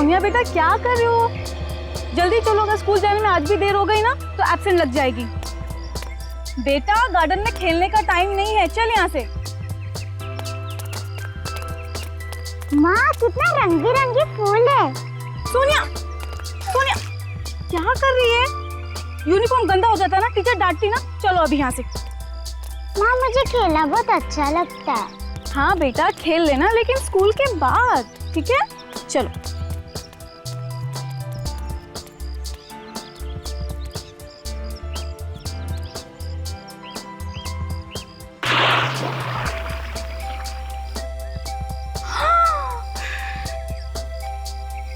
सोनिया बेटा क्या कर रहे हो? जल्दी चलो, अगर स्कूल जाने में आज भी देर हो गई ना तो एब्सेंट लग जाएगी। बेटा गार्डन में खेलने का टाइम नहीं है, चल यहाँ से। माँ कितना रंग बिरंगे फूल है। सोनिया, सोनिया क्या कर रही है? यूनिफॉर्म गंदा हो जाता ना, टीचर डांटती ना। चलो अभी यहाँ से। माँ मुझे खेलना बहुत अच्छा लगता है। हाँ बेटा खेल लेना, लेकिन स्कूल के बाद, ठीक है? चलो।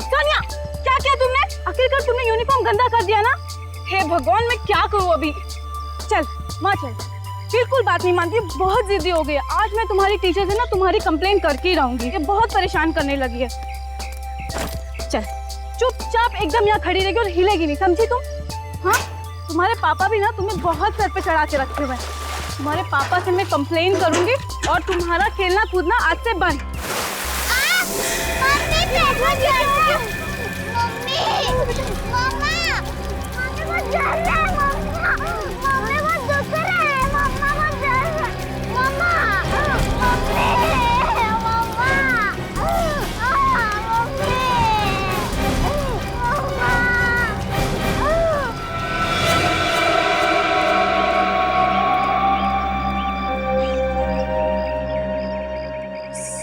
सोनिया क्या किया तुमने? आखिरकार तुमने यूनिफॉर्म गंदा कर दिया ना। हे भगवान, मैं क्या करूँ अभी? चल माँ चल, बिल्कुल बात नहीं मानती, बहुत जिद्दी हो गई है। आज मैं तुम्हारी टीचर से ना तुम्हारी कंप्लेन करके ही रहूंगी। ये बहुत परेशान करने लगी है। चल चुपचाप एकदम यहाँ खड़ी रहेगी और हिलेगी नहीं, समझी तुम? हाँ, तुम्हारे पापा भी ना तुम्हें बहुत सर पे चढ़ा के रखे हुए हैं। तुम्हारे पापा से मैं कंप्लेन करूंगी और तुम्हारा खेलना कूदना आज से बंद।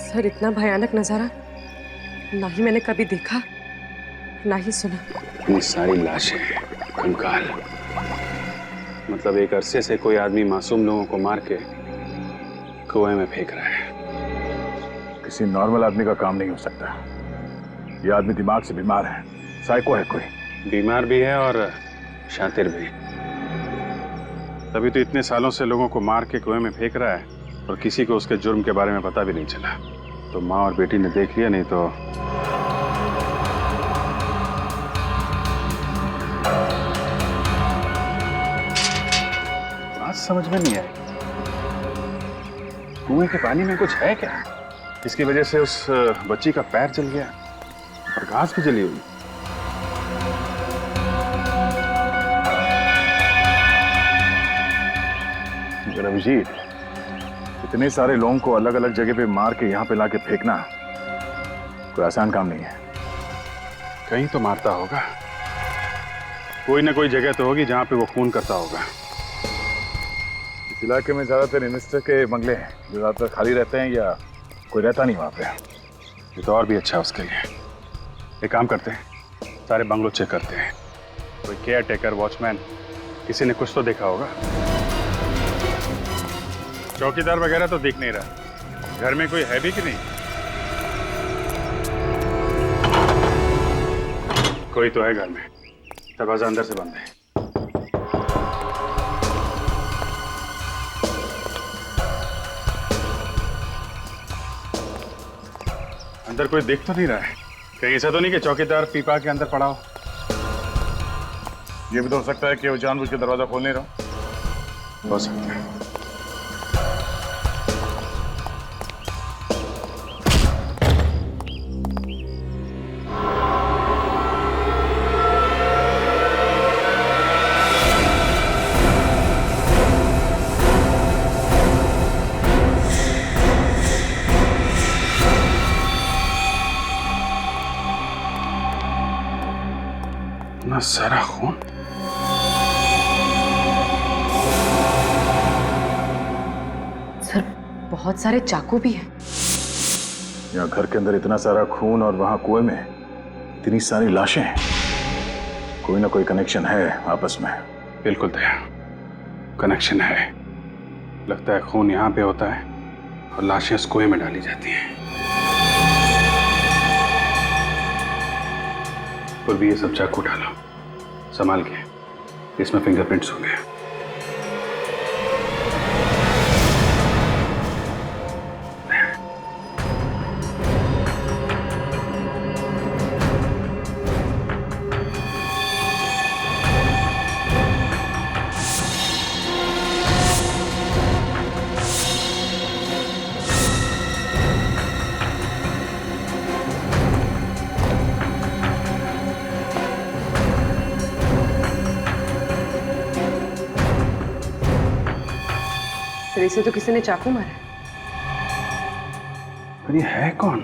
सर, इतना भयानक नजारा ना ही मैंने कभी देखा, ना ही सुना। इतनी सारी लाशें, कंकाल, मतलब एक अरसे से कोई आदमी मासूम लोगों को मार के कुएं में फेंक रहा है। किसी नॉर्मल आदमी का काम नहीं हो सकता। ये आदमी दिमाग से बीमार है, साइको है कोई। बीमार भी है और शातिर भी। तभी तो इतने सालों से लोगों को मार के कुएं में फेंक रहा है और किसी को उसके जुर्म के बारे में पता भी नहीं चला। तो माँ और बेटी ने देख लिया, नहीं तो बात समझ में नहीं आई। कुएं के पानी में कुछ है क्या, इसकी वजह से उस बच्ची का पैर जल गया और घास भी जली हुई। रविजीत, इतने सारे लोगों को अलग अलग जगह पे मार के यहाँ पे लाके फेंकना कोई आसान काम नहीं है। कहीं तो मारता होगा, कोई ना कोई जगह तो होगी जहाँ पे वो खून करता होगा। इस इलाके में ज्यादातर इन्वेस्टर के बंगले हैं जो ज्यादातर खाली रहते हैं या कोई रहता नहीं वहाँ पे। ये तो और भी अच्छा है उसके लिए। एक काम करते हैं, सारे बंगलों चेक करते हैं। कोई केयर टेकर, वॉचमैन, किसी ने कुछ तो देखा होगा। चौकीदार वगैरह तो दिख नहीं रहा। घर में कोई है भी कि नहीं? कोई तो है घर में, दरवाजा अंदर से बंद है। अंदर कोई देख तो नहीं रहा है? कहीं ऐसा तो नहीं कि चौकीदार पीपा के अंदर पड़ा हो? ये भी तो हो सकता है कि वो जानबूझ के दरवाजा खोल नहीं रहा हो सकता है। इतना सारा खून। सर, बहुत सारे चाकू भी हैं। यहाँ घर के अंदर इतना सारा खून और वहां कुएं में इतनी सारी लाशें हैं। कोई ना कोई कनेक्शन है आपस में। बिल्कुल दया, कनेक्शन है। लगता है खून यहाँ पे होता है और लाशें उस कुएं में डाली जाती हैं। और भी ये सब चाकू डालो, संभाल के। इसमें फिंगरप्रिंट्स होंगे। सर इसे तो किसी ने चाकू मारा है। पर ये है कौन?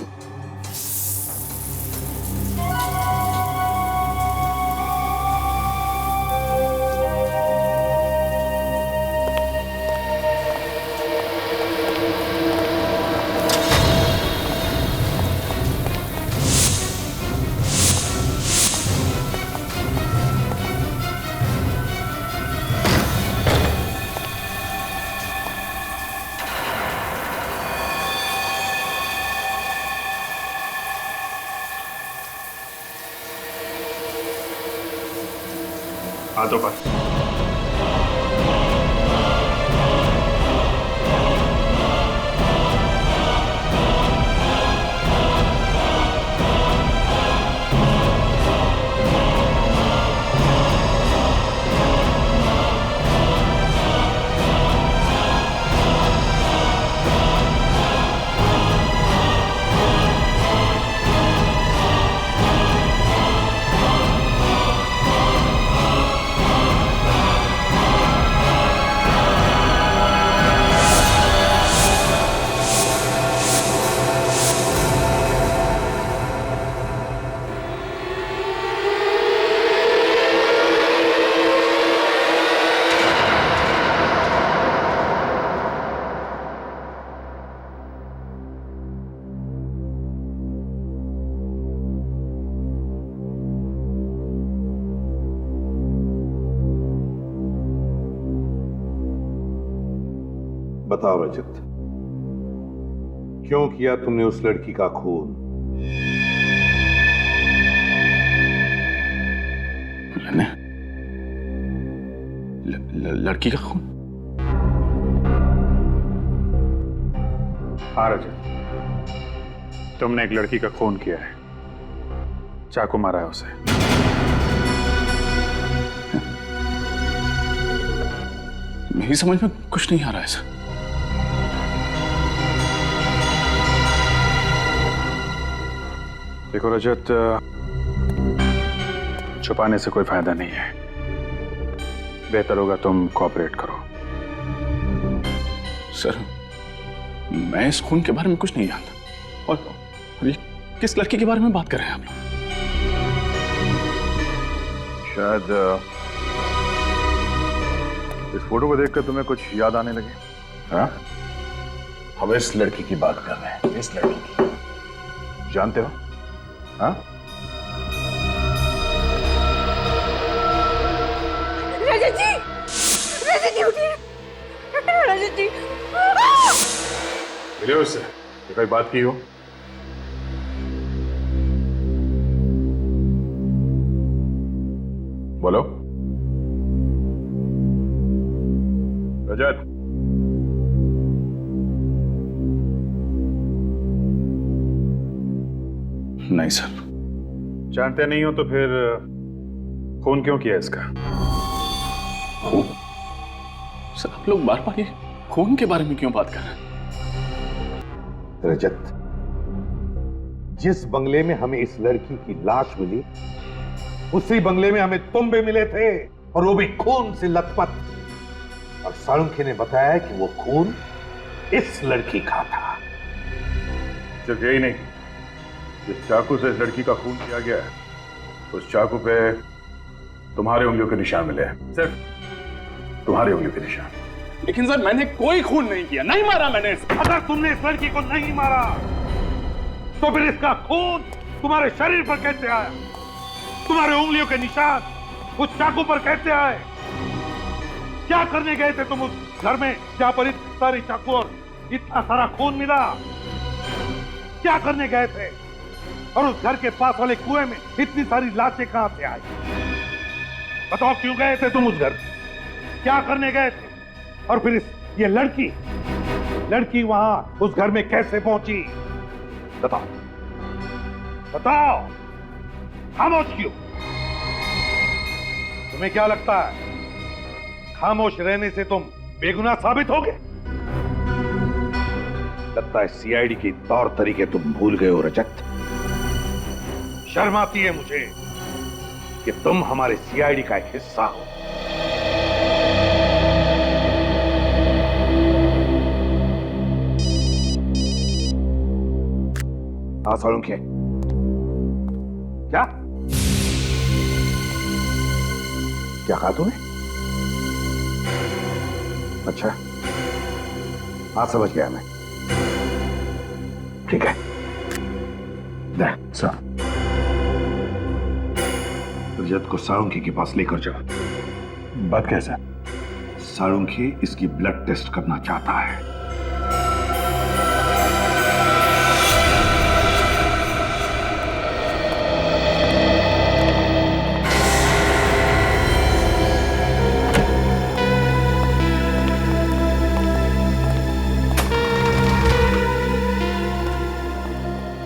हाथों पर। बताओ रजत, क्यों किया तुमने उस लड़की का खून? मैंने लड़की का खून? हाँ रजत, तुमने एक लड़की का खून किया है, चाकू मारा है उसे। मेरी समझ में कुछ नहीं आ रहा है सर। देखो रजत, छुपाने से कोई फायदा नहीं है। बेहतर होगा तुम कोऑपरेट करो। सर, मैं इस खून के बारे में कुछ नहीं जानता। और ये किस लड़की के बारे में बात कर रहे हैं आप लोग? शायद इस फोटो को देखकर तुम्हें कुछ याद आने लगे। हाँ, हम इस लड़की की बात कर रहे हैं, इस लड़की की। जानते हो? हाँ, रजत जी, रजत जी उठिए, रजत जी। मिले उससे, कोई बात की हो? बोलो रजत। नहीं सर। जानते नहीं हो तो फिर खून क्यों किया इसका? खून? सर, आप लोग बार बार ये खून के बारे में क्यों बात कर रहे हैं? रजत, जिस बंगले में हमें इस लड़की की लाश मिली, उसी बंगले में हमें तुम भी मिले थे, और वो भी खून से लथपथ। और साळुंखे ने बताया कि वो खून इस लड़की का था। सिर्फ यही नहीं, जिस चाकू से इस लड़की का खून किया गया है, उस चाकू पे तुम्हारे उंगलियों के निशान मिले हैं। सिर्फ तुम्हारी उंगलियों के निशान। लेकिन सर, मैंने कोई खून नहीं किया, नहीं मारा मैंने इसे। अगर तुमने इस लड़की को नहीं मारा, तो फिर इसका खून तुम्हारे शरीर पर कैसे आया? तुम्हारे उंगलियों के निशान उस चाकू पर कैसे आए? क्या करने गए थे तुम उस घर में जहां पर इतनी सारी चाकू और इतना सारा खून मिला? क्या करने गए थे? और उस घर के पास वाले कुएं में इतनी सारी लाशें कहां से आई? बताओ, क्यों गए थे तुम उस घर? क्या करने गए थे? और फिर ये लड़की वहां उस घर में कैसे पहुंची? बताओ बताओ, खामोश क्यों? तुम्हें क्या लगता है खामोश रहने से तुम बेगुनाह साबित होगे? लगता है सीआईडी के तौर तरीके तुम भूल गए हो रजत। शर्म आती है मुझे कि तुम हमारे सीआईडी का एक हिस्सा हो। हाँ सालुंखे, क्या क्या कहा तूने? अच्छा, हाँ समझ गया मैं। ठीक है, सर रजत को सालुंखे के पास लेकर जाओ। बात कैसा? सालुंखे इसकी ब्लड टेस्ट करना चाहता है।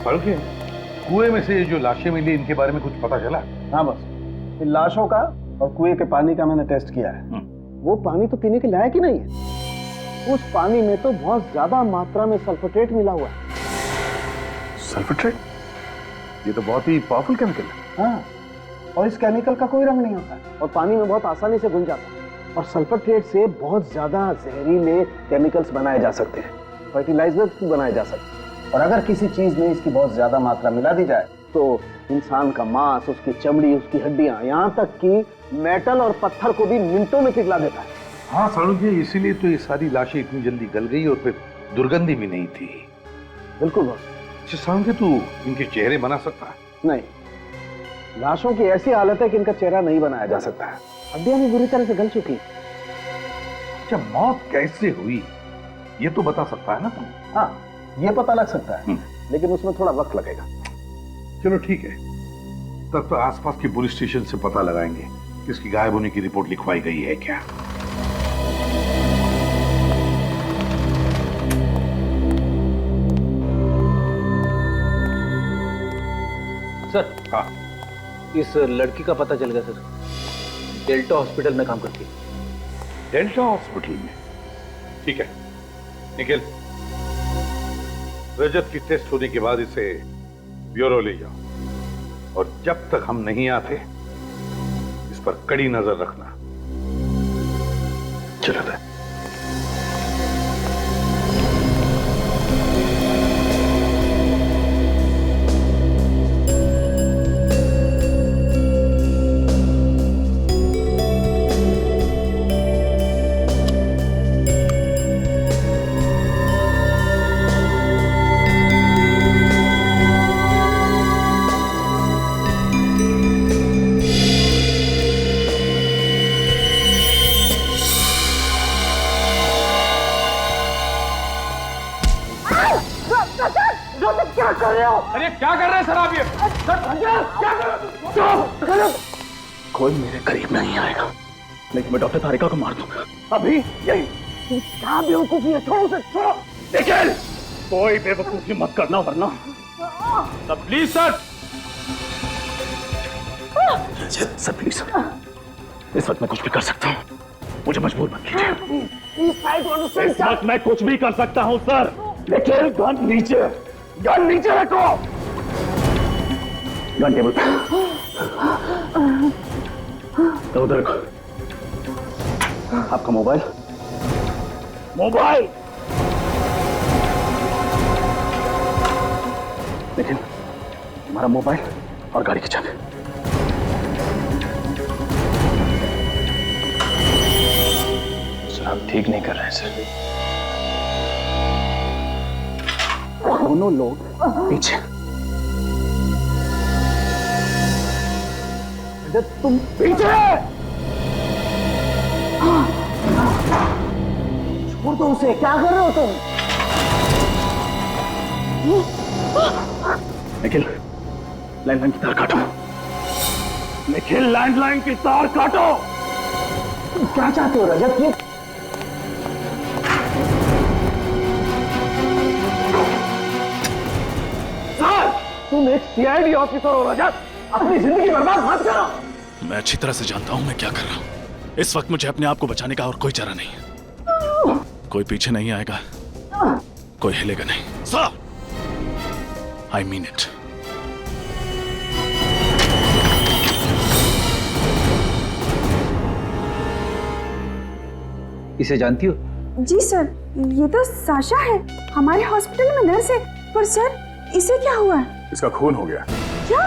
सालुंखे, कुएं में से जो लाशें मिली इनके बारे में कुछ पता चला? हाँ बस, इन लाशों का और कुएं के पानी का मैंने टेस्ट किया है। वो पानी तो पीने के लायक ही नहीं है। उस पानी में तो बहुत ज्यादा मात्रा में सल्फेट मिला हुआ है। सल्फेट? ये तो बहुत ही पावरफुल केमिकल है। हाँ, और इस केमिकल का कोई रंग नहीं होता है और पानी में बहुत आसानी से घुल जाता है। और सल्फेट से बहुत ज्यादा जहरीले केमिकल्स बनाए जा सकते हैं, फर्टिलाइजर्स भी बनाए जा सकते हैं। और अगर किसी चीज में इसकी बहुत ज्यादा मात्रा मिला दी जाए तो इंसान का मांस, उसकी चमड़ी, उसकी हड्डियां, यहाँ तक कि मेटल और पत्थर को भी मिनटों में पिघला देता है। हाँ सालुंखे, इसीलिए तो ये सारी लाशें इतनी जल्दी गल गई और फिर दुर्गंधी भी नहीं थी। बिल्कुल बॉस। अच्छा सालुंखे, तू इनके चेहरे बना सकता है? नहीं, लाशों की ऐसी हालत है कि इनका चेहरा नहीं बनाया जा सकता है। हड्डियां भी बुरी तरह से गल चुकी। अच्छा, मौत कैसे हुई ये तो बता सकता है ना तुम? हाँ, ये पता लग सकता है, लेकिन उसमें थोड़ा वक्त लगेगा। चलो ठीक है, तब तो आसपास के पुलिस स्टेशन से पता लगाएंगे कि इसकी गायब होने की रिपोर्ट लिखवाई गई है क्या। सर, हाँ, इस लड़की का पता चल गया सर। डेल्टा हॉस्पिटल में काम करती है। डेल्टा हॉस्पिटल में? ठीक है, निखिल, रजत की टेस्ट होने के बाद इसे ब्यूरो ले जाओ और जब तक हम नहीं आते इस पर कड़ी नजर रखना। चलो दे। अरे क्या कर रहे हैं सर आप ये? क्या कर रहे हो? कोई मेरे करीब नहीं आएगा, लेकिन मैं डॉक्टर तारिका को मार दूंगा अभी यही। क्या बेवकूफी है, छोड़ो उसे, छोड़ो। निखिल, कोई बेवकूफी मत करना वरना। Please sir. सर प्लीज, इस वक्त मैं कुछ भी कर सकता हूँ, मुझे मजबूर मत कीजिए। इस वक्त मैं कुछ भी कर सकता हूँ सर। निखिल, गन नीचे, गन नीचे रखो। गन टेबल पे, तो उधर रखो। आपका मोबाइल, मोबाइल। लेकिन हमारा मोबाइल और गाड़ी की चाबी। सर आप ठीक नहीं कर रहे हैं सर। दोनों लोग पीछे। तुम पीछे, छोड़ दो उसे। क्या कर रहे हो तुम? निखिल, लैंडलाइन की तार काटो। निखिल, लैंडलाइन की तार काटो। तुम क्या चाहते हो रजत? ये तुम एक सीआईडी ऑफिसर हो रजत, अपनी जिंदगी बर्बाद मत करो। मैं अच्छी तरह से जानता हूं मैं क्या कर रहा हूं। इस वक्त मुझे अपने आप को बचाने का और कोई चारा नहीं है। कोई पीछे नहीं आएगा, कोई हिलेगा नहीं। Sir, I mean it. इसे जानती हो? जी सर, ये तो साशा है, हमारे हॉस्पिटल में नर्स है। पर सर, इसे क्या हुआ? इसका खून हो गया। क्या?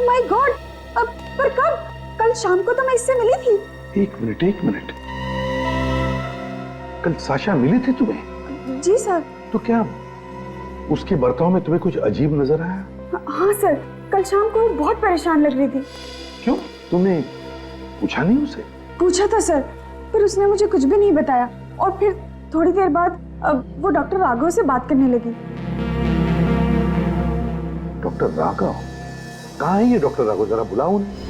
My God! पर कब? कल शाम को तो मैं इससे मिली थी। एक मिनट, कल साशा मिली थी तुम्हें? जी सर। तो क्या उसके बर्ताव में तुम्हें कुछ अजीब नजर आया? हाँ सर, कल शाम को वो बहुत परेशान लग रही थी। क्यों? तुमने पूछा नहीं उसे? पूछा था सर, पर उसने मुझे कुछ भी नहीं बताया। और फिर थोड़ी देर बाद वो डॉक्टर राघव से बात करने लगी। डॉक्टर राघव? कहाँ है ये डॉक्टर राघव? जरा बुलाओ उन्हें।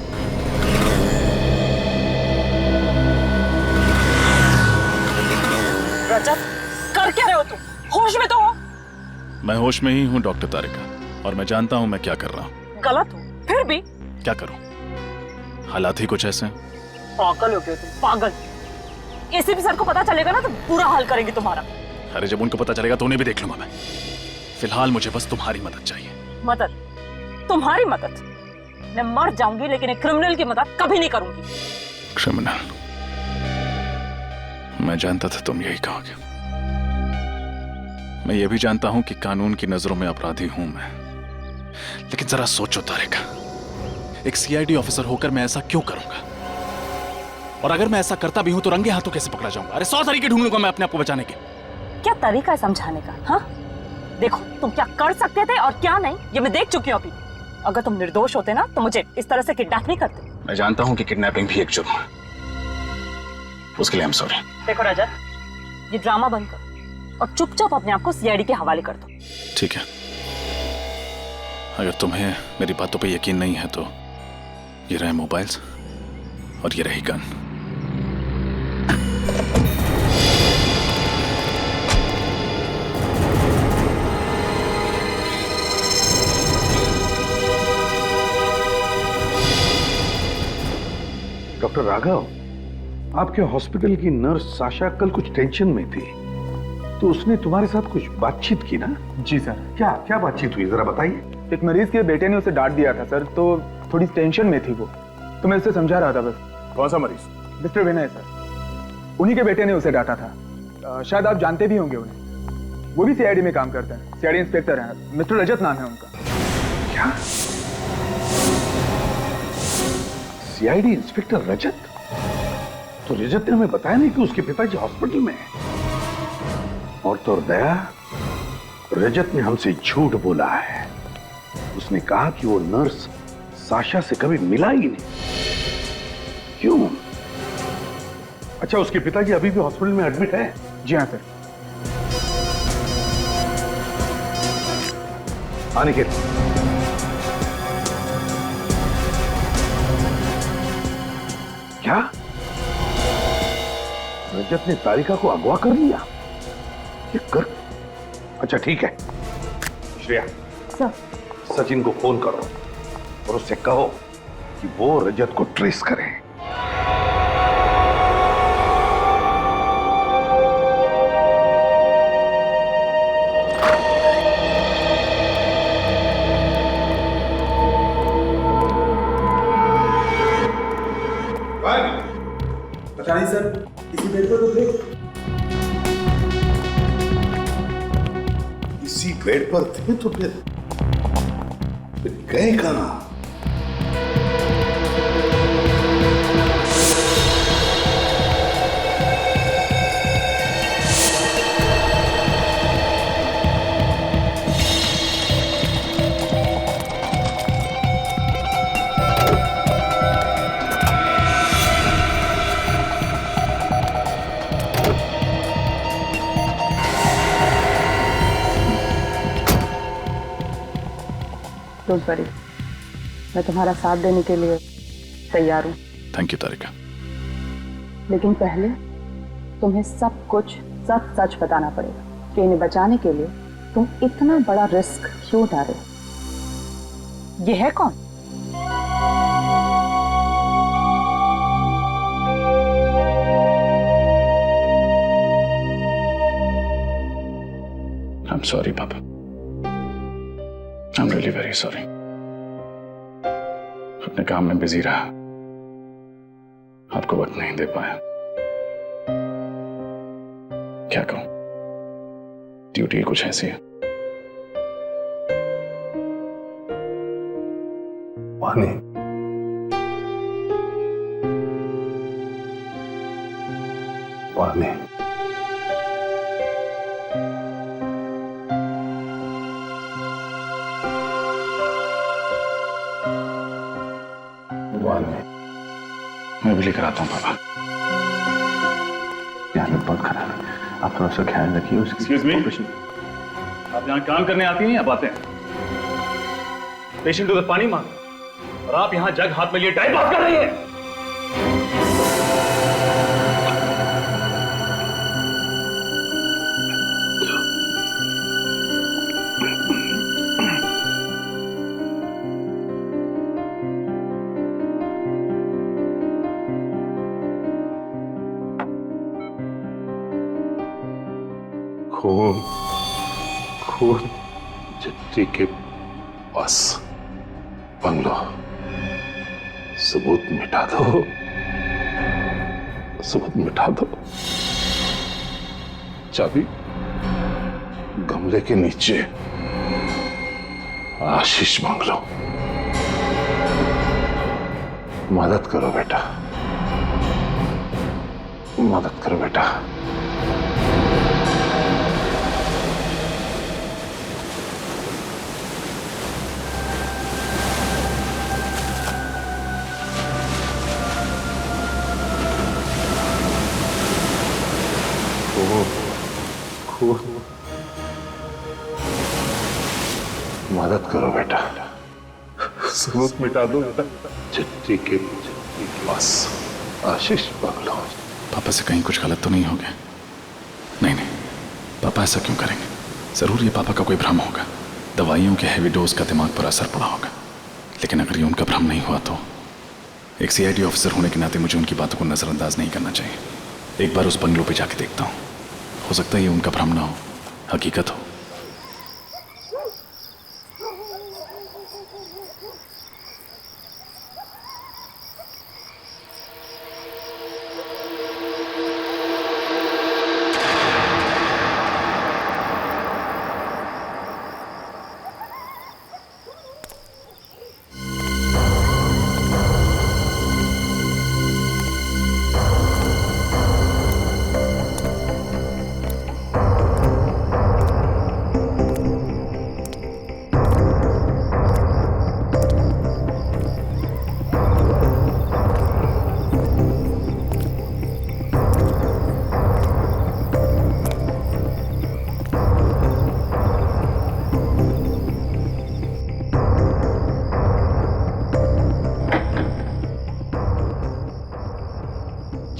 रजत, कर क्या रहे हो तुम? होश में तो हो? मैं होश में ही हूँ डॉक्टर तारिका, और मैं जानता हूँ मैं क्या कर रहा हूँ। गलत हो, फिर भी? क्या करूँ, हालात ही कुछ ऐसे हैं। पागल हो गए तुम, पागल। एसीपी सर को पता चलेगा ना तो बुरा हाल करेंगे तुम्हारा। अरे जब उनको पता चलेगा तो उन्हें भी देख लूंगा मैं। फिलहाल मुझे बस तुम्हारी मदद चाहिए। मदद? तुम्हारी मदद? मैं मर जाऊंगी लेकिन एक क्रिमिनल की मदद कभी नहीं करूंगी। क्रिमिनल? मैं जानता था तुम यही कहोगे। मैं ये भी जानता हूं कि कानून की नजरों में अपराधी हूं मैं, लेकिन जरा सोचो तारिका, एक सीआईडी ऑफिसर होकर मैं ऐसा क्यों करूंगा? और अगर मैं ऐसा करता भी हूं तो रंगे हाथों कैसे पकड़ा जाऊंगा? अरे 100 तरीके ढूंढ लूंगा मैं अपने आप को बचाने के। क्या तरीका है समझाने का? हाँ, देखो तुम क्या कर सकते थे और क्या नहीं ये मैं देख चुकी हूँ अभी। अगर तुम निर्दोष होते ना तो मुझे इस तरह से किडनैप नहीं करते। मैं जानता हूं कि किडनैपिंग भी एक जुर्म है, उसके लिए आई एम सॉरी। देखो रजत, ये ड्रामा बंद करो और चुपचाप अपने आप को सीआईडी के हवाले कर दो। ठीक है, अगर तुम्हें मेरी बातों पे यकीन नहीं है तो ये रहे मोबाइल्स और ये रही गन। डॉक्टर राघव, आपके हॉस्पिटल की नर्स साशा कल कुछ टेंशन में थी, तो उसने तुम्हारे साथ कुछ बातचीत की ना? जी सर। क्या क्या बातचीत हुई, जरा बताइए। एक मरीज के बेटे ने उसे डांट दिया था सर, तो थोड़ी टेंशन में थी वो, तो मैं उसे समझा रहा था बस। कौन सा मरीज? मिस्टर विनय सर, उन्हीं के बेटे ने उसे डांटा था। शायद आप जानते भी होंगे उन्हें, वो भी सीआईडी में काम करते हैं, सीआईडी इंस्पेक्टर हैं, मिस्टर रजत नाम है उनका। क्या? सीआईडी इंस्पेक्टर रजत? तो रजत ने हमें बताया नहीं कि उसके पिताजी हॉस्पिटल में हैं। और तो दया, रजत ने हमसे झूठ बोला है। उसने कहा कि वो नर्स साशा से कभी मिला ही नहीं। क्यों? अच्छा, उसके पिताजी अभी भी हॉस्पिटल में एडमिट है? जी हाँ सर। आने के क्या? रजत ने तारिका को अगवा कर लिया? ये कर? अच्छा ठीक है, श्रेया सर, सचिन को फोन करो और उससे कहो कि वो रजत को ट्रेस करे। पता नहीं सर, इसी बेड पर तो थे। इसी बेड पर थे तो फिर गए कहां? डोंट वरी, मैं तुम्हारा साथ देने के लिए तैयार हूँ। थैंक यू तारिका। लेकिन पहले तुम्हें सब कुछ सच सच बताना पड़ेगा कि इन्हें बचाने के लिए तुम इतना बड़ा रिस्क क्यों उठा रहे हो। ये है कौन? I'm sorry, Papa. I'm really very sorry. अपने काम में बिजी रहा, आपको वक्त नहीं दे पाया। क्या कहूं, ड्यूटी कुछ ऐसी है। पानी। पानी। पानी। मैं भी लेकर आता हूँ पापा। हालत बहुत खराब है, आप थोड़ा सा ख्याल रखिए उसकी। एक्सक्यूज मी, आप यहाँ काम करने आती हैं या बातें? पेशेंट उधर पानी मांग और आप यहाँ जग हाथ में लिए टाइम पास कर रही हैं। खून, खून चिट्ठी के पास बंगलो, सबूत मिटा दो, सबूत मिटा दो। चाबी गमले के नीचे, आशीष बंगलो। मदद करो बेटा, मदद करो बेटा। खून, मदद करो बेटा, सबूत मिटा दो बेटा। चिट्ठी के पास आशीष बंगलो। पापा से कहीं कुछ गलत तो नहीं हो गया? नहीं नहीं, पापा ऐसा क्यों करेंगे? जरूर ये पापा का कोई भ्रम होगा, दवाइयों के हैवी डोज का दिमाग पर असर पड़ा होगा। लेकिन अगर ये उनका भ्रम नहीं हुआ तो एक सीआईडी ऑफिसर होने के नाते मुझे उनकी बातों को नजरअंदाज नहीं करना चाहिए। एक बार उस बंगलों पे जाके देखता हूँ, हो सकता है ये उनका भ्रम ना हो, हकीकत हो।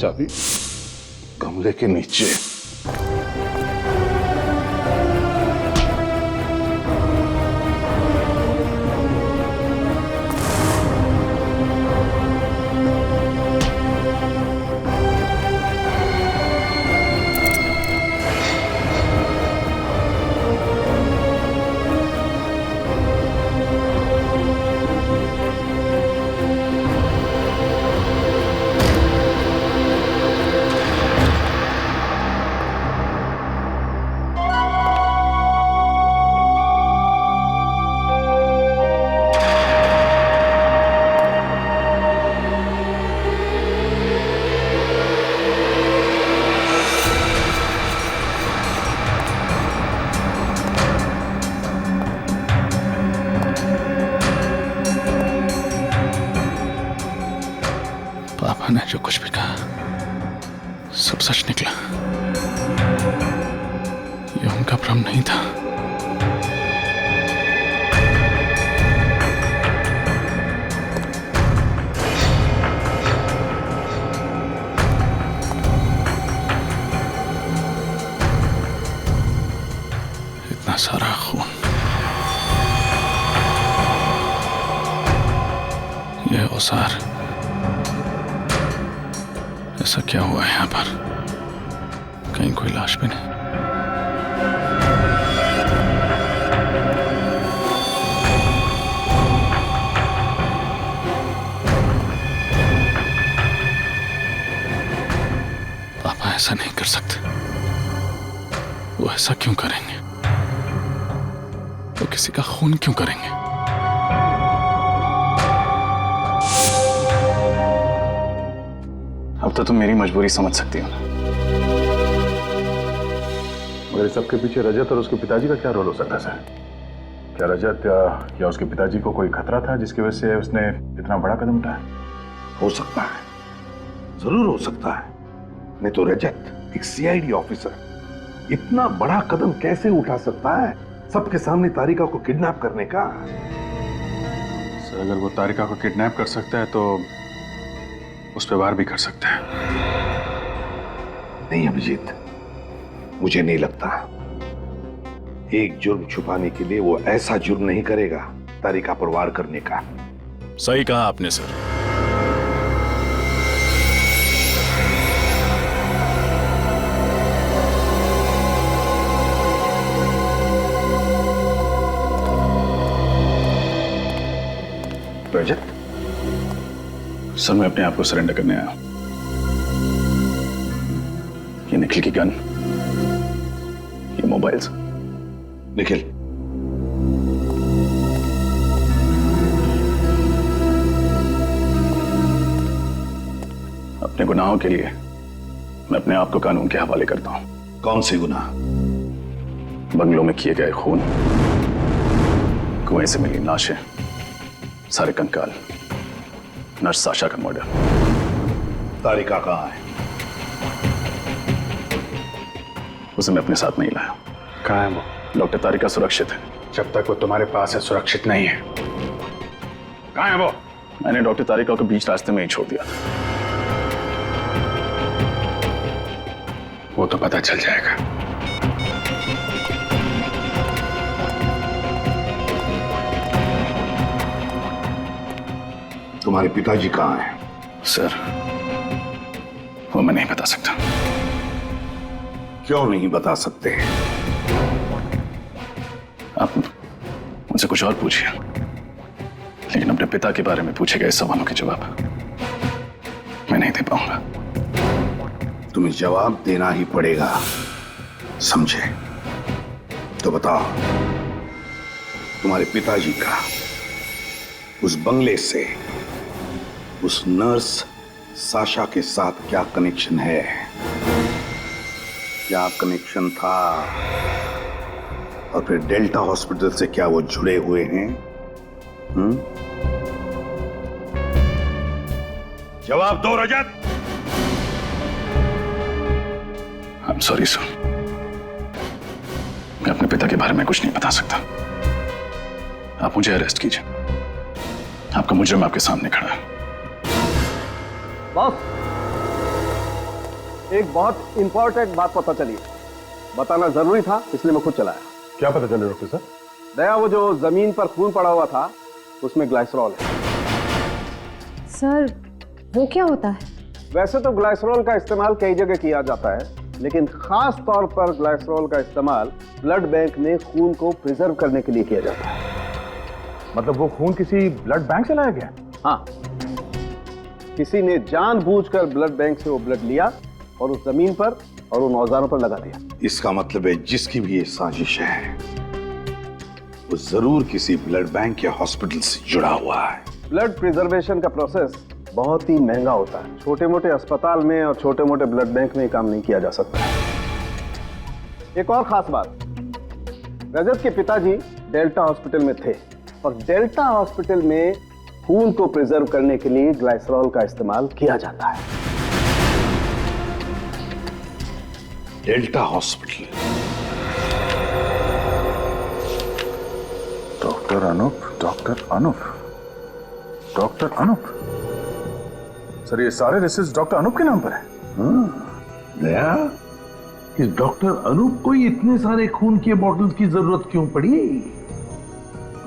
चाबी गमले के नीचे। पापा ने जो कुछ भी कहा सब सच निकला। ये उनका भ्रम नहीं था। इतना सारा खून, ये औजार, ऐसा क्या हुआ है यहाँ पर? कहीं कोई लाश भी नहीं। पापा ऐसा नहीं कर सकते। वो ऐसा क्यों करेंगे? वो किसी का खून क्यों करेंगे? तो तुम मेरी मजबूरी समझ सकती हो ना। मगर इस सबके पीछे रजत और उसके पिताजी का क्या रोल हो सकता है सर? क्या रजत या उसके पिताजी को कोई खतरा था जिसकी वजह से उसने इतना बड़ा कदम उठाया? हो सकता है, जरूर हो सकता है। नहीं तो रजत, एक सीआईडी ऑफिसर, इतना बड़ा कदम कैसे उठा सकता है सबके सामने तारिका को किडनैप करने का? सर अगर वो तारिका को किडनैप कर सकता है तो उस पर वार भी कर सकता है। नहीं अभिजीत, मुझे नहीं लगता। एक जुर्म छुपाने के लिए वो ऐसा जुर्म नहीं करेगा तारिका पर वार करने का। सही कहा आपने सर। रजत, सर मैं अपने आप को सरेंडर करने आया हूं। ये निखिल की गन, ये मोबाइल्स। निखिल, अपने गुनाहों के लिए मैं अपने आप को कानून के हवाले करता हूं। कौन सी गुनाह? बंगलों में किए गए खून, कुएं से मिली लाशें, सारे कंकाल, नर्स साशा का मर्डर। तारिका कहाँ है? उसे मैं अपने साथ नहीं लाया। कहाँ है वो? डॉक्टर तारिका सुरक्षित है। जब तक वो तुम्हारे पास है सुरक्षित नहीं है। कहाँ है वो? मैंने डॉक्टर तारिका को बीच रास्ते में ही छोड़ दिया था। वो तो पता चल जाएगा। तुम्हारे पिताजी कहाँ हैं? सर वो मैं नहीं बता सकता। क्यों नहीं बता सकते? आप मुझसे कुछ और पूछिए, लेकिन अपने पिता के बारे में पूछे गए सवालों के जवाब मैं नहीं दे पाऊंगा। तुम्हें जवाब देना ही पड़ेगा, समझे? तो बताओ, तुम्हारे पिताजी का उस बंगले से उस नर्स साशा के साथ क्या कनेक्शन है? क्या कनेक्शन था? और फिर डेल्टा हॉस्पिटल से क्या वो जुड़े हुए हैं? जवाब दो रजत। आई एम सॉरी सर, मैं अपने पिता के बारे में कुछ नहीं बता सकता। आप मुझे अरेस्ट कीजिए, आपका मुजरिम आपके सामने खड़ा है। बॉस, एक बहुत इंपॉर्टेंट बात पता चली, बताना जरूरी था इसलिए मैं खुद चलाया। क्या पता चले डॉक्टर साहब? दया, वो जो जमीन पर खून पड़ा हुआ था उसमें ग्लाइसरॉल है। सर, वो क्या होता है? वैसे तो ग्लाइसरॉल का इस्तेमाल कई जगह किया जाता है, लेकिन खास तौर पर ग्लाइसरॉल का इस्तेमाल ब्लड बैंक में खून को प्रिजर्व करने के लिए किया जाता है। मतलब वो खून किसी ब्लड बैंक से लाया गया? हाँ, किसी ने जानबूझकर ब्लड बैंक से वो ब्लड लिया और उस जमीन पर और उन औजारों पर लगा दिया। इसका मतलब है जिसकी भी ये साजिश है वो जरूर किसी ब्लड बैंक या हॉस्पिटल से जुड़ा हुआ है। ब्लड प्रिजर्वेशन का प्रोसेस बहुत ही महंगा होता है। छोटे मोटे अस्पताल में और छोटे मोटे ब्लड बैंक में काम नहीं किया जा सकता। एक और खास बात, रजत के पिताजी डेल्टा हॉस्पिटल में थे और डेल्टा हॉस्पिटल में खून को प्रिजर्व करने के लिए ग्लाइसरॉल का इस्तेमाल किया जाता है। Delta hospital. Doctor Anup, doctor Anup, doctor Anup. Sir ये सारे रिसर्च डॉक्टर अनूप के नाम पर है? दया, इस डॉक्टर अनूप को ही इतने सारे खून के बॉटल्स की जरूरत क्यों पड़ी?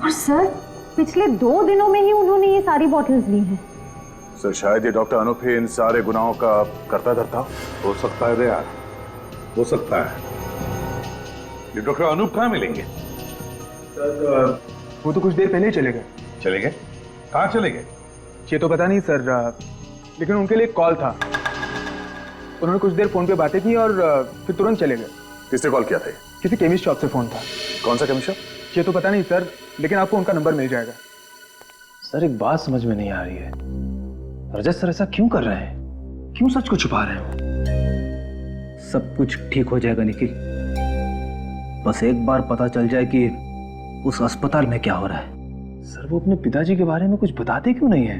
और सर, पिछले 2 दिनों में ही उन्होंने ये सारी बॉटल्स ली हैं। सर शायद ये डॉक्टर अनूप ही इन सारे गुनाहों का करता धरता हो सकता है दया, हो सकता है। ये डॉक्टर अनूप कहाँ मिलेंगे? सर वो तो कुछ देर पहले ही चले गए। चले गए? कहाँ चले गए? ये तो पता नहीं सर, लेकिन उनके लिए एक कॉल था। उन्होंने कुछ देर फोन पे बातें की और फिर तुरंत चले गए। किसने कॉल किया था? किसी केमिस्ट शॉप से फोन था। कौन सा केमिस्ट शॉप? ये तो पता नहीं सर, लेकिन आपको उनका नंबर मिल जाएगा। सर एक बात समझ में नहीं आ रही है, रजत सर ऐसा क्यों कर रहे हैं? क्यों सच को छुपा रहे हो? सब कुछ ठीक हो जाएगा निखिल, बस एक बार पता चल जाए कि उस अस्पताल में क्या हो रहा है। सर वो अपने पिताजी के बारे में कुछ बताते क्यों नहीं है?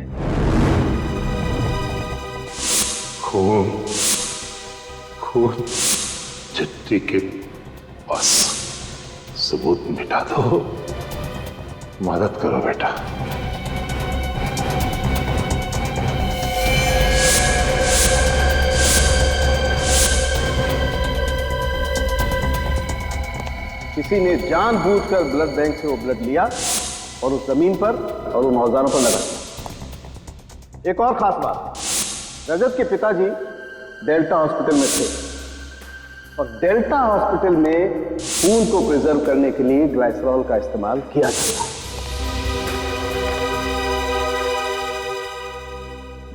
खून चिट्ठी के बस सबूत मिटा दो, मदद करो बेटा। किसी ने जानबूझकर ब्लड बैंक से वो ब्लड लिया और उस जमीन पर और उन औजारों पर लगा दिया। एक और खास बात, रजत के पिताजी डेल्टा हॉस्पिटल में थे और डेल्टा हॉस्पिटल में खून को प्रिजर्व करने के लिए ग्लाइसरॉल का इस्तेमाल किया जाता है।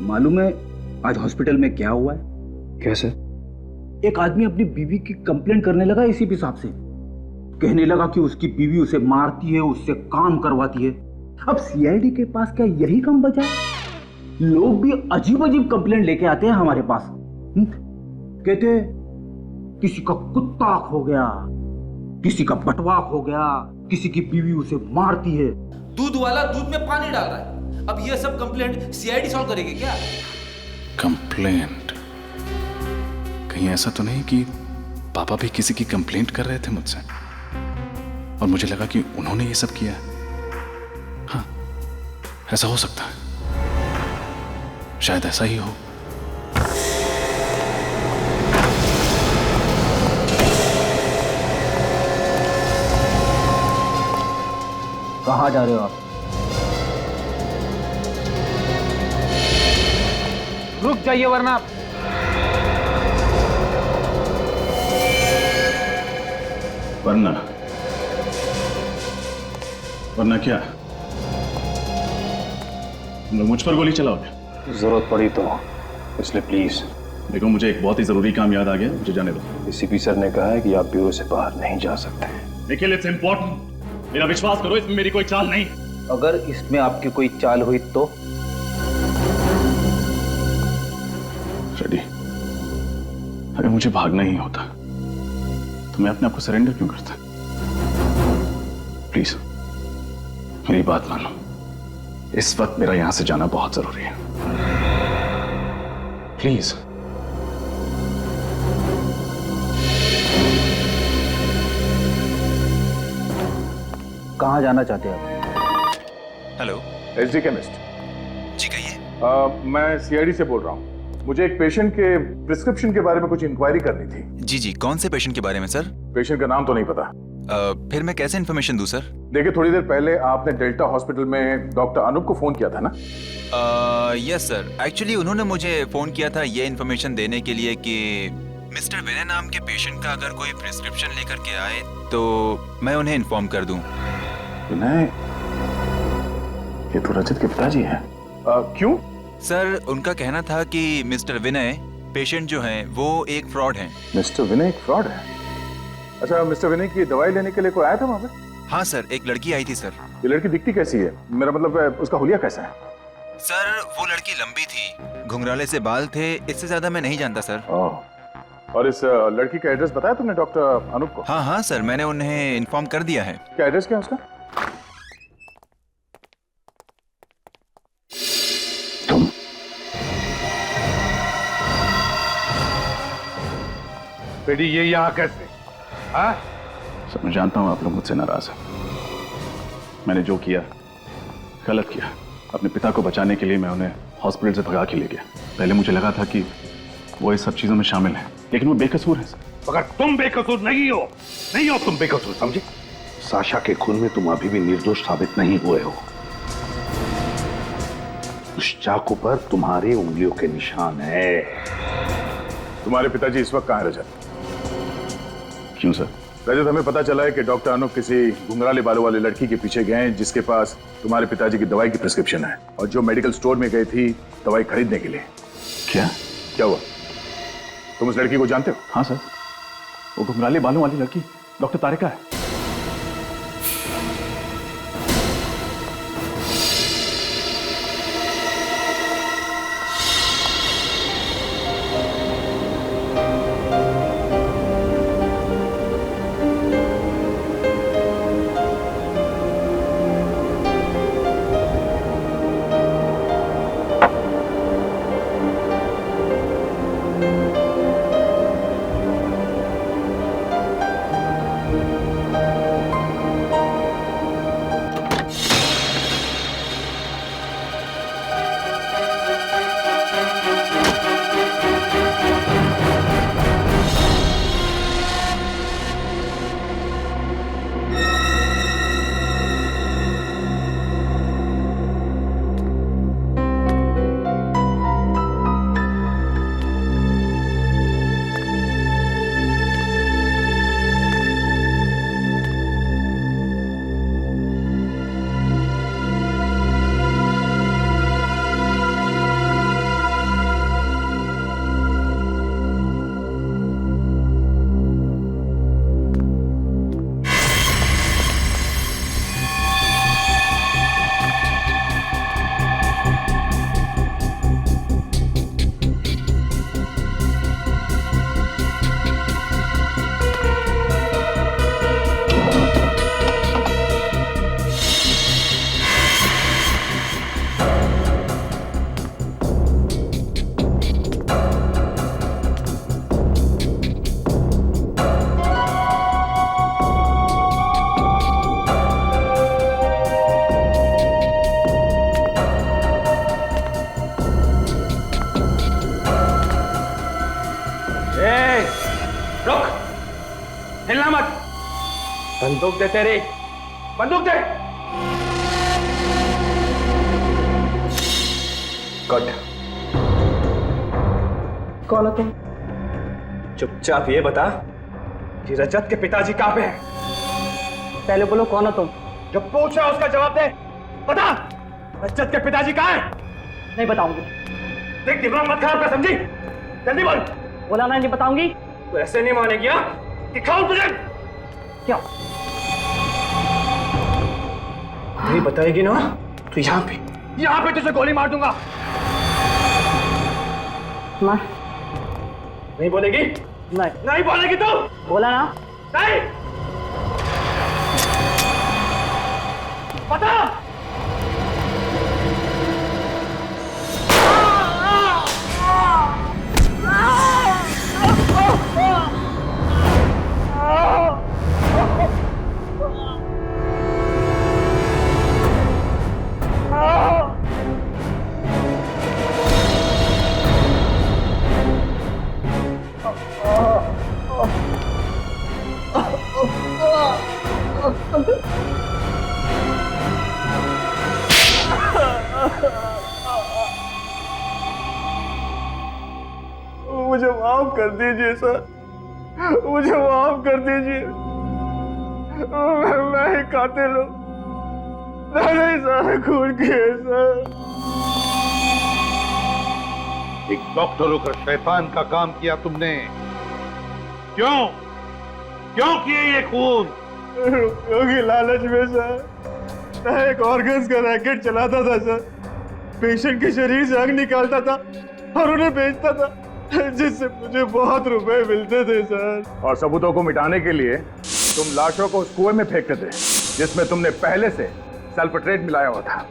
मालूम है आज हॉस्पिटल में क्या हुआ है? कैसे? एक आदमी अपनी बीवी की कंप्लेंट करने लगा एसीपी साहब से। कहने लगा कि उसकी बीवी उसे मारती है, उससे काम करवाती है। अब सीआईडी के पास क्या यही काम बचा? लोग भी अजीब अजीब कंप्लेंट लेके आते हैं हमारे पास। कहते किसी का कुत्ता खो गया, किसी का बटवा खो गया, किसी की बीवी उसे मारती है। दूध वाला दूध में पानी डाल रहा है। अब ये सब कंप्लेंट सीआईडी सॉल्व करेगी क्या? कंप्लेंट? कहीं ऐसा तो नहीं कि पापा भी किसी की कंप्लेंट कर रहे थे मुझसे और मुझे लगा कि उन्होंने ये सब किया? हाँ, ऐसा हो सकता है, शायद ऐसा ही हो। कहाँ जा रहे हो आप? रुक जाइए वरना वरना क्या? तुम लोग मुझ पर गोली चलाओगे? जरूरत पड़ी तो, इसलिए प्लीज। देखो मुझे एक बहुत ही जरूरी काम याद आ गया, मुझे जाने दो। एसीपी सर ने कहा है कि आप ब्यूरो से बाहर नहीं जा सकते। निखिल, इट्स इंपॉर्टेंट, मेरा विश्वास करो, इसमें मेरी कोई चाल नहीं। अगर इसमें आपकी कोई चाल हुई तो? रेडी, अगर मुझे भागना ही होता तो मैं अपने आप को सरेंडर क्यों करता? प्लीज मेरी बात मानो, इस वक्त मेरा यहां से जाना बहुत जरूरी है। प्लीज। कहाँ जाना चाहते हैं आप? Hello, SD chemist. जी कहिए। मैं सीआईडी से बोल रहा हूँ। मुझे एक पेशेंट के प्रिस्क्रिप्शन के बारे में कुछ इंक्वायरी करनी थी। जी, कौन से पेशेंट के बारे में सर? पेशेंट का नाम तो नहीं पता। फिर मैं कैसे इन्फॉर्मेशन दूं सर? देखिए, थोड़ी देर पहले आपने डेल्टा हॉस्पिटल में डॉक्टर अनूप को फोन किया था ना? यस सर, एक्चुअली उन्होंने मुझे फोन किया था ये इन्फॉर्मेशन देने के लिए कि मिस्टर विनय नाम के पेशेंट का अगर कोई प्रिस्क्रिप्शन लेकर के आए तो मैं उन्हें इन्फॉर्म कर दूं। विनय, ये तो रजत के पिताजी हैं। क्यों? सर, उनका कहना था कि मिस्टर विनय पेशेंट जो हैं वो एक फ्रॉड हैं। मिस्टर विनय एक फ्रॉड है? अच्छा, मिस्टर विनय की दवाई लेने के लिए कोई आया था वहाँ पे? हाँ सर, एक लड़की आई थी सर। ये लड़की दिखती कैसी है? मेरा मतलब है, उसका हुलिया कैसा है? सर, वो लड़की लंबी थी, घुंघराले से बाल थे, इससे ज्यादा मैं नहीं जानता सर। और इस लड़की का एड्रेस बताया तुमने डॉक्टर अनूप को? हाँ सर, मैंने उन्हें इन्फॉर्म कर दिया है। क्या एड्रेस क्या है उसका? तुम बेटी ये यहाँ कैसे? हाँ? सर, मैं जानता हूँ आप लोग मुझसे नाराज हैं। मैंने जो किया गलत किया। अपने पिता को बचाने के लिए मैं उन्हें हॉस्पिटल से भगा के ले गया। पहले मुझे लगा था कि वो इस सब चीजों में शामिल है, लेकिन वो बेकसूर है सर। मगर तुम बेकसूर नहीं हो, तुम बेकसूर, समझे? साशा के खून में तुम अभी भी निर्दोष साबित नहीं हुए हो। उस चाकू पर तुम्हारी उंगलियों के निशान है। तुम्हारे पिताजी इस वक्त कहाँ है रजत? क्यों सर? रजत, हमें पता चला है कि डॉक्टर अनूप किसी घुंघराले बालों वाली लड़की के पीछे गए हैं जिसके पास तुम्हारे पिताजी की दवाई की प्रिस्क्रिप्शन है और जो मेडिकल स्टोर में गई थी दवाई खरीदने के लिए। क्या हुआ? तुम उस लड़की को जानते हो? हाँ सर, वो घुंघराले बालों वाली लड़की डॉक्टर तारिका है। हिलना मत। बंदूक दे तेरी, बंदूक दे। कट। कौन हो तुम? चुपचाप ये बता कि रजत के पिताजी कहां पे हैं? पहले बोलो कौन हो तुम? जो पूछा उसका जवाब दे। बता, रजत के पिताजी कहां हैं? नहीं बताऊंगी। देख दिमाग मत खराब कर, समझी? जल्दी बोल। बोला ना नहीं बताऊंगी। तो ऐसे नहीं मानेगी? दिखाऊं तुझे क्या? नहीं बताएगी ना तो यहाँ पे तुझे गोली मार दूंगा। मार। नहीं बोलेगी? नहीं बोलेगी तू? बोला ना। नहीं। बता। मुझे माफ कर दीजिए सर, मुझे माफ कर दीजिए। मैं ही कातिल हूँ, मैंने ही सारा खून किया सर। एक डॉक्टर होकर शैतान का काम किया तुमने। क्यों किए ये खून? क्योंकि लालच में सर, मैं एक ऑर्गन्स का रैकेट चलाता था सर। पेशेंट के शरीर से अंग निकालता था और उन्हें बेचता था, जिससे मुझे बहुत रुपए मिलते थे सर। और सबूतों को मिटाने के लिए तुम लाशों को उस कुएं में फेंकते थे जिसमें तुमने पहले से सल्फेट्रेट मिलाया हुआ था।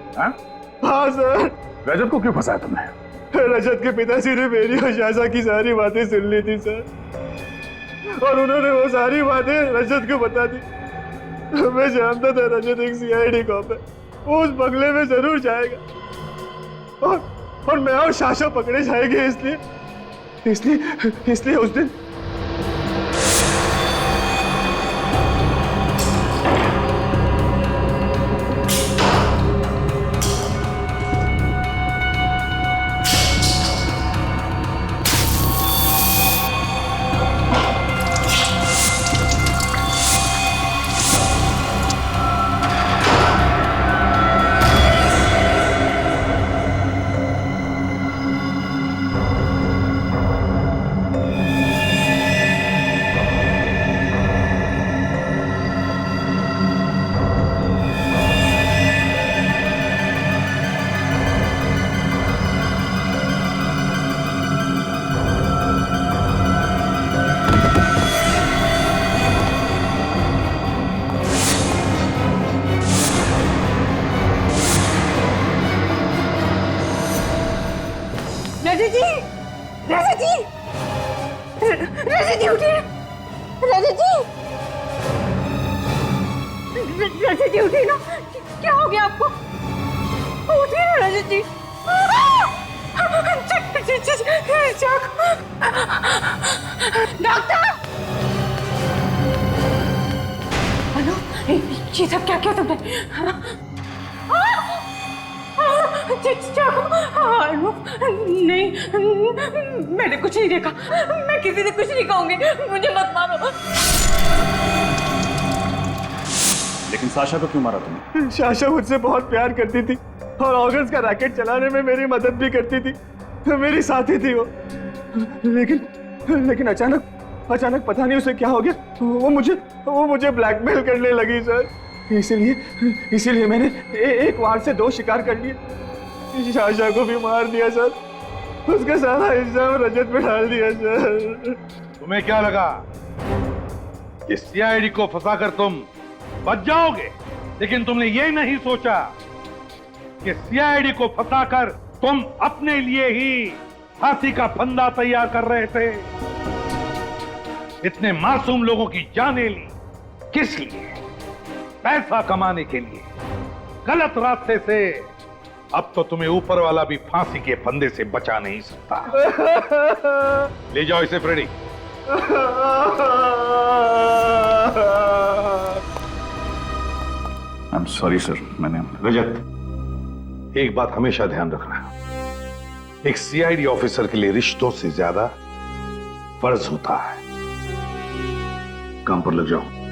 हाँ सर। रजत को क्यों फंसाया तुमने? रजत के पिताजी ने मेरी और शाशा की सारी बातें सुन ली थी सर, और उन्होंने वो सारी बातें रजत को बता दी। मैं जानता था रजत एक सीआईडी कॉप है, वो उस बंगले में जरूर जाएगा और मैं और शाशा पकड़े जाएंगे। इसलिए उस दिन रजत जी उठिए ना, क्या हो गया आपको? उठिए ना रजत जी। डॉक्टर! अनु, ये सब क्या किया तुमने? अनु, नहीं, मैंने कुछ नहीं देखा। मैं किसी से कुछ नहीं कहूंगी, मुझे मत मारो। लेकिन साशा को क्यों मारा तुमने? शाशा मुझसे बहुत प्यार करती थी और ऑर्गन्स का रैकेट चलाने में मेरी मदद भी करती थी, मेरी साथी थी वो। लेकिन अचानक पता नहीं उसे क्या हो गया, वो मुझे ब्लैकमेल करने लगी सर। इसीलिए मैंने एक वार से 2 शिकार कर लिए। शाशा को भी मार दिया सर, उसका सारा इल्जाम रजत पे डाल दिया सर। तुम्हें क्या लगा कि सीआईडी को फंसाकर तुम बच जाओगे? लेकिन तुमने ये नहीं सोचा कि सीआईडी को फंसाकर तुम अपने लिए ही फांसी का फंदा तैयार कर रहे थे। इतने मासूम लोगों की जानें ली, किस लिए? पैसा कमाने के लिए, गलत रास्ते से। अब तो तुम्हें ऊपर वाला भी फांसी के फंदे से बचा नहीं सकता। ले जाओ इसे फ्रेडी। सॉरी सर, मैंने रजत, एक बात हमेशा ध्यान रखना, एक सीआईडी ऑफिसर के लिए रिश्तों से ज्यादा फर्ज होता है। काम पर लग जाओ।